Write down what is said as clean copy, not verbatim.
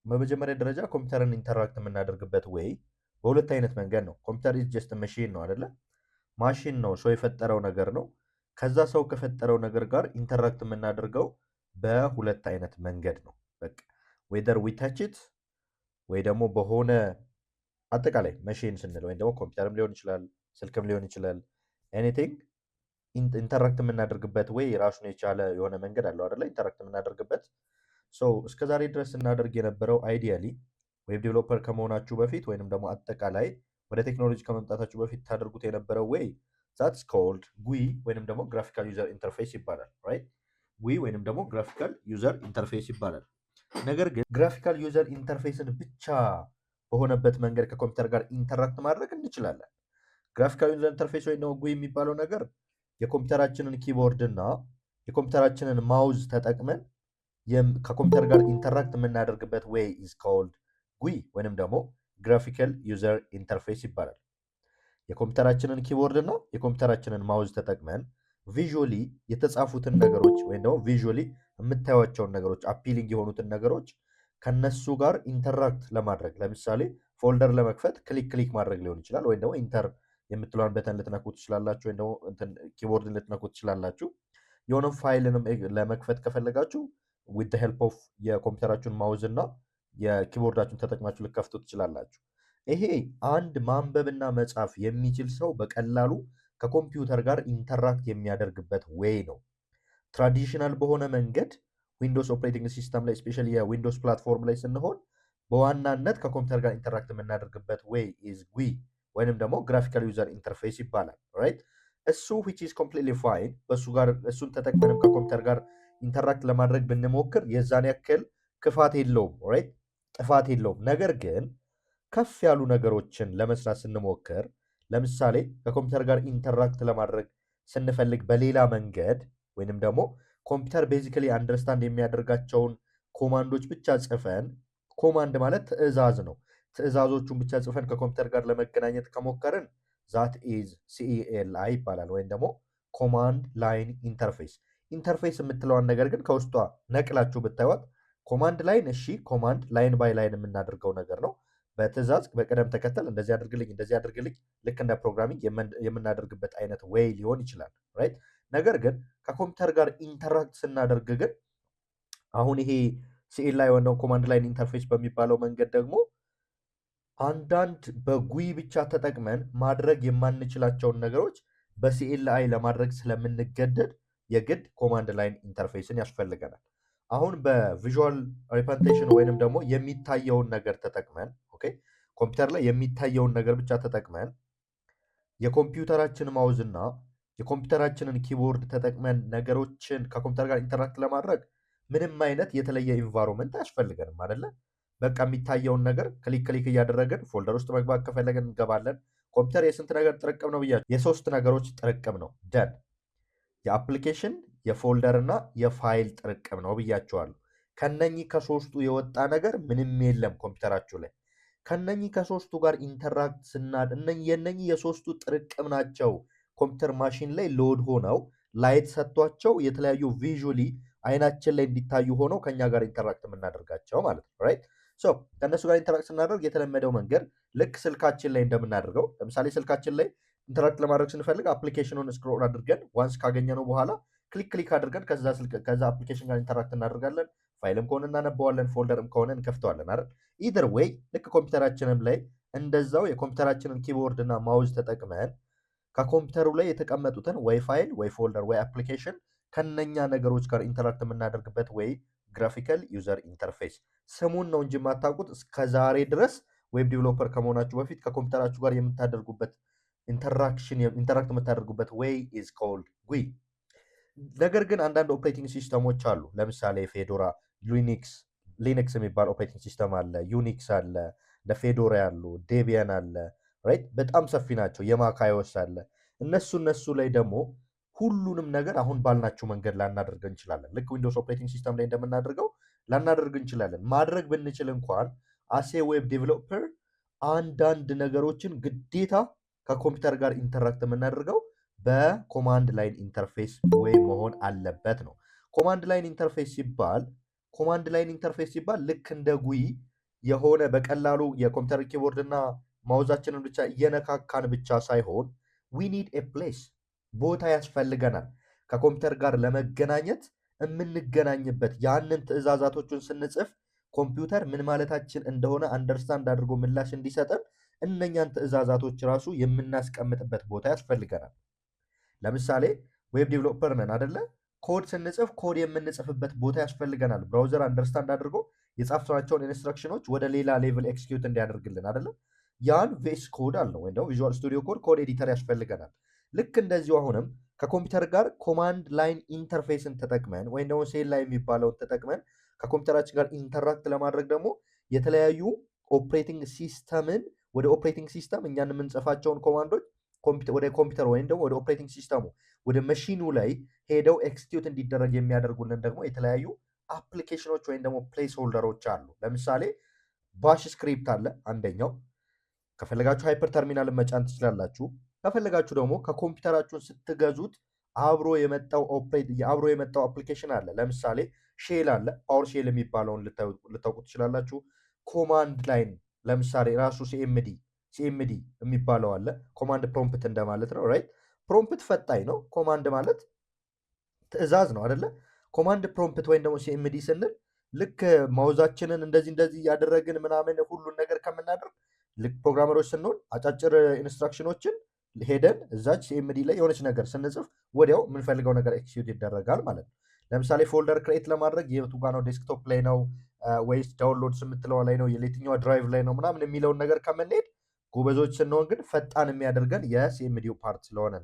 በመጀመሪያ ደረጃ ኮምፒውተርን ኢንተራክት የምናደርግበት ወይ በሁለት አይነት መንገድ ነው። ኮምፒውተር ኢዝ ጀስት መሽን ነው አይደለ? ማሽን ነው፣ ሰው የፈጠረው ነገር ነው። ከዛ ሰው ከፈጠረው ነገር ጋር ኢንተራክት የምናደርገው በሁለት አይነት መንገድ ነው። በቃ ዌዘር ዊ ታች ኢት ወይ ደግሞ በሆነ አጠቃላይ መሽን ስንል ወይም ደግሞ ኮምፒውተርም ሊሆን ይችላል፣ ስልክም ሊሆን ይችላል። ኤኒቲንግ ኢንተራክት የምናደርግበት ወይ ራሱን የቻለ የሆነ መንገድ አለው አይደለ? ኢንተራክት የምናደርግበት እስከ ዛሬ ድረስ ስናደርግ የነበረው አይዲያሊ ዌብ ዴቨሎፐር ከመሆናችሁ በፊት ወይንም ደግሞ አጠቃላይ ወደ ቴክኖሎጂ ከመምጣታችሁ በፊት ታደርጉት የነበረው ወይ ዛትስ ኮልድ ጉይ ወይንም ደግሞ ግራፊካል ዩዘር ኢንተርፌስ ይባላል። ራይት? ጉይ ወይንም ደግሞ ግራፊካል ዩዘር ኢንተርፌስ ይባላል። ነገር ግን ግራፊካል ዩዘር ኢንተርፌስን ብቻ በሆነበት መንገድ ከኮምፒውተር ጋር ኢንተራክት ማድረግ እንችላለን። ግራፊካል ዩዘር ኢንተርፌስ ወይም ደግሞ ጉይ የሚባለው ነገር የኮምፒውተራችንን ኪቦርድ እና የኮምፒውተራችንን ማውዝ ተጠቅመን ከኮምፒውተር ጋር ኢንተራክት የምናደርግበት ዌይ ኢዝ ኮልድ ጉይ ወይንም ደግሞ ግራፊካል ዩዘር ኢንተርፌስ ይባላል። የኮምፒውተራችንን ኪቦርድ እና የኮምፒውተራችንን ማውዝ ተጠቅመን ቪዥዋሊ የተጻፉትን ነገሮች ወይም ደግሞ ቪዥዋሊ የምታዩቸውን ነገሮች አፒሊንግ የሆኑትን ነገሮች ከነሱ ጋር ኢንተራክት ለማድረግ ለምሳሌ ፎልደር ለመክፈት ክሊክ ክሊክ ማድረግ ሊሆን ይችላል። ወይም ደግሞ ኢንተር የምትለዋን በተን ልትነኩ ትችላላችሁ፣ ወይም ደግሞ ኪቦርድን ልትነኩ ትችላላችሁ። የሆነ ፋይልንም ለመክፈት ከፈለጋችሁ ዊዝ ሄልፕ ኦፍ የኮምፒውተራችሁን ማውዝ እና የኪቦርዳችሁን ተጠቅማችሁ ልከፍቱ ትችላላችሁ። ይሄ አንድ ማንበብና መጻፍ የሚችል ሰው በቀላሉ ከኮምፒውተር ጋር ኢንተራክት የሚያደርግበት ዌይ ነው። ትራዲሽናል በሆነ መንገድ ዊንዶውስ ኦፕሬቲንግ ሲስተም ላይ ስፔሻሊ የዊንዶውስ ፕላትፎርም ላይ ስንሆን በዋናነት ከኮምፒውተር ጋር ኢንተራክት የምናደርግበት ዌይ ኢዝ ጉይ ወይንም ደግሞ ግራፊካል ዩዘር ኢንተርፌስ ይባላል። ራይት? እሱ ዊች ኢዝ ኮምፕሊትሊ ፋይን። እሱን ተጠቅመንም ከኮምፒውተር ጋር ኢንተራክት ለማድረግ ብንሞክር የዛን ያክል ክፋት የለውም፣ ራይት? ጥፋት የለውም። ነገር ግን ከፍ ያሉ ነገሮችን ለመስራት ስንሞክር ለምሳሌ ከኮምፒውተር ጋር ኢንተራክት ለማድረግ ስንፈልግ በሌላ መንገድ ወይንም ደግሞ ኮምፒውተር ቤዚካሊ አንደርስታንድ የሚያደርጋቸውን ኮማንዶች ብቻ ጽፈን፣ ኮማንድ ማለት ትዕዛዝ ነው። ትዕዛዞቹን ብቻ ጽፈን ከኮምፒውተር ጋር ለመገናኘት ከሞከርን ዛት ኢዝ ሲኢኤልአይ ይባላል፣ ወይም ደግሞ ኮማንድ ላይን ኢንተርፌስ። ኢንተርፌስ የምትለዋን ነገር ግን ከውስጧ ነቅላችሁ ብታዩት ኮማንድ ላይን፣ እሺ ኮማንድ ላይን ባይ ላይን የምናደርገው ነገር ነው። በትዕዛዝ በቅደም ተከተል እንደዚህ አድርግልኝ እንደዚህ አድርግልኝ ልክ እንደ ፕሮግራሚንግ የምናደርግበት አይነት ዌይ ሊሆን ይችላል። ራይት? ነገር ግን ከኮምፒውተር ጋር ኢንተራክት ስናደርግ ግን አሁን ይሄ ሲኤልአይ ወይም ኮማንድ ላይን ኢንተርፌስ በሚባለው መንገድ ደግሞ አንዳንድ በጉይ ብቻ ተጠቅመን ማድረግ የማንችላቸውን ነገሮች በሲኤልአይ ለማድረግ ስለምንገደድ የግድ ኮማንድ ላይን ኢንተርፌስን ያስፈልገናል። አሁን በቪዥዋል ሪፕሬዘንቴሽን ወይንም ደግሞ የሚታየውን ነገር ተጠቅመን ኮምፒውተር ላይ የሚታየውን ነገር ብቻ ተጠቅመን የኮምፒውተራችን ማውዝ እና የኮምፒውተራችንን ኪቦርድ ተጠቅመን ነገሮችን ከኮምፒውተር ጋር ኢንተራክት ለማድረግ ምንም አይነት የተለየ ኢንቫይሮንመንት አያስፈልገንም አይደለ? በቃ የሚታየውን ነገር ክሊክ ክሊክ እያደረግን ፎልደር ውስጥ መግባት ከፈለገን እንገባለን። ኮምፒውተር የስንት ነገር ጥርቅም ነው ብያለሁ? የሶስት ነገሮች ጥርቅም ነው። ደን የአፕሊኬሽን የፎልደር እና የፋይል ጥርቅም ነው ብያቸዋለሁ። ከነኚህ ከሶስቱ የወጣ ነገር ምንም የለም ኮምፒውተራችሁ ላይ። ከነኚህ ከሶስቱ ጋር ኢንተራክት የነኚህ የሶስቱ ጥርቅም ናቸው ኮምፒውተር ማሽን ላይ ሎድ ሆነው ላይት ሰጥቷቸው የተለያዩ ቪዥዋሊ አይናችን ላይ እንዲታዩ ሆነው ከኛ ጋር ኢንተራክት የምናደርጋቸው ማለት ነው። ራይት? ከእነሱ ጋር ኢንተራክት ስናደርግ የተለመደው መንገድ ልክ ስልካችን ላይ እንደምናደርገው፣ ለምሳሌ ስልካችን ላይ ኢንተራክት ለማድረግ ስንፈልግ አፕሊኬሽኑን ስክሮል አድርገን ዋንስ ካገኘነው በኋላ ክሊክ ክሊክ አድርገን ከዛ አፕሊኬሽን ጋር ኢንተራክት እናደርጋለን። ፋይልም ከሆነ እናነበዋለን፣ ፎልደርም ከሆነ እንከፍተዋለን አይደል? ኢዘር ዌይ ልክ ኮምፒውተራችንም ላይ እንደዛው የኮምፒውተራችንን ኪቦርድ እና ማውዝ ተጠቅመን ከኮምፒውተሩ ላይ የተቀመጡትን ወይ ፋይል ወይ ፎልደር ወይ አፕሊኬሽን ከነኛ ነገሮች ጋር ኢንተራክት የምናደርግበት ወይ ግራፊካል ዩዘር ኢንተርፌስ። ስሙን ነው እንጂ የማታውቁት እስከዛሬ ድረስ ዌብ ዲቨሎፐር ከመሆናችሁ በፊት ከኮምፒውተራችሁ ጋር የምታደርጉበት ኢንተራክት የምታደርጉበት ዌይ ኢዝ ኮልድ ጉይ። ነገር ግን አንዳንድ ኦፕሬቲንግ ሲስተሞች አሉ። ለምሳሌ ፌዶራ፣ ሊነክስ የሚባል ኦፕሬቲንግ ሲስተም አለ፣ ዩኒክስ አለ፣ እንደ ፌዶራ ያሉ ዴቢያን አለ። ራይት? በጣም ሰፊ ናቸው። የማካዮስ አለ። እነሱ ላይ ደግሞ ሁሉንም ነገር አሁን ባልናቸው መንገድ ላናደርግ እንችላለን። ልክ ዊንዶውስ ኦፕሬቲንግ ሲስተም ላይ እንደምናደርገው ላናደርግ እንችላለን። ማድረግ ብንችል እንኳን አሴ ዌብ ዴቨሎፐር አንዳንድ ነገሮችን ግዴታ ከኮምፒውተር ጋር ኢንተራክት የምናደርገው በኮማንድ ላይን ኢንተርፌስ ወይ መሆን አለበት ነው። ኮማንድ ላይን ኢንተርፌስ ሲባል ልክ እንደ ጉይ የሆነ በቀላሉ የኮምፒውተር ኪቦርድ እና ማውዛችንን ብቻ እየነካካን ብቻ ሳይሆን ዊ ኒድ ኤ ፕሌስ ቦታ ያስፈልገናል። ከኮምፒውተር ጋር ለመገናኘት የምንገናኝበት ያንን ትዕዛዛቶቹን ስንጽፍ ኮምፒውተር ምን ማለታችን እንደሆነ አንደርስታንድ አድርጎ ምላሽ እንዲሰጠን እነኛን ትዕዛዛቶች ራሱ የምናስቀምጥበት ቦታ ያስፈልገናል። ለምሳሌ ዌብ ዴቨሎፐር ነን አደለ? ኮድ ስንጽፍ ኮድ የምንጽፍበት ቦታ ያስፈልገናል። ብራውዘር አንደርስታንድ አድርጎ የጻፍናቸውን ኢንስትራክሽኖች ወደ ሌላ ሌቭል ኤክስኪዩት እንዲያደርግልን አደለ? ያን ቬስ ኮድ አለው ወይም ደግሞ ቪዥዋል ስቱዲዮ ኮድ ኮድ ኤዲተር ያስፈልገናል። ልክ እንደዚሁ አሁንም ከኮምፒውተር ጋር ኮማንድ ላይን ኢንተርፌስን ተጠቅመን ወይም ደግሞ ሴል ላይ የሚባለውን ተጠቅመን ከኮምፒውተራችን ጋር ኢንተራክት ለማድረግ ደግሞ የተለያዩ ኦፕሬቲንግ ሲስተምን ወደ ኦፕሬቲንግ ሲስተም እኛን የምንጽፋቸውን ኮማንዶች ወደ ኮምፒውተር ወይም ደግሞ ወደ ኦፕሬቲንግ ሲስተሙ ወደ መሺኑ ላይ ሄደው ኤክስኪዩት እንዲደረግ የሚያደርጉልን ደግሞ የተለያዩ አፕሊኬሽኖች ወይም ደግሞ ፕሌስ ሆልደሮች አሉ። ለምሳሌ ባሽ ስክሪፕት አለ አንደኛው። ከፈለጋችሁ ሃይፐር ተርሚናልን መጫን ትችላላችሁ። ከፈለጋችሁ ደግሞ ከኮምፒውተራችሁን ስትገዙት አብሮ የመጣው አፕሊኬሽን አለ። ለምሳሌ ሼል አለ። ፓወር ሼል የሚባለውን ልታውቁ ትችላላችሁ። ኮማንድ ላይን ለምሳሌ ራሱ ሲኤምዲ የሚባለው አለ። ኮማንድ ፕሮምፕት እንደማለት ነው። ራይት ፕሮምፕት ፈጣኝ ነው። ኮማንድ ማለት ትዕዛዝ ነው አደለ? ኮማንድ ፕሮምፕት ወይም ደግሞ ሲኤምዲ ስንል ልክ ማውዛችንን እንደዚህ እያደረግን ምናምን ሁሉን ነገር ከምናደርግ ልክ ፕሮግራመሮች ስንሆን አጫጭር ኢንስትራክሽኖችን ሄደን እዛች ሲኤምዲ ላይ የሆነች ነገር ስንጽፍ ወዲያው የምንፈልገው ነገር ኤክስኪዩት ይደረጋል ማለት ነው። ለምሳሌ ፎልደር ክሬት ለማድረግ የቱ ጋ ነው? ዴስክቶፕ ላይ ነው ወይስ ዳውንሎድስ የምትለዋ ላይ ነው? የየትኛዋ ድራይቭ ላይ ነው ምናምን የሚለውን ነገር ከምንሄድ ጎበዞች ስንሆን ግን ፈጣን የሚያደርገን የሲኤምዲው ፓርት ስለሆነ ነው።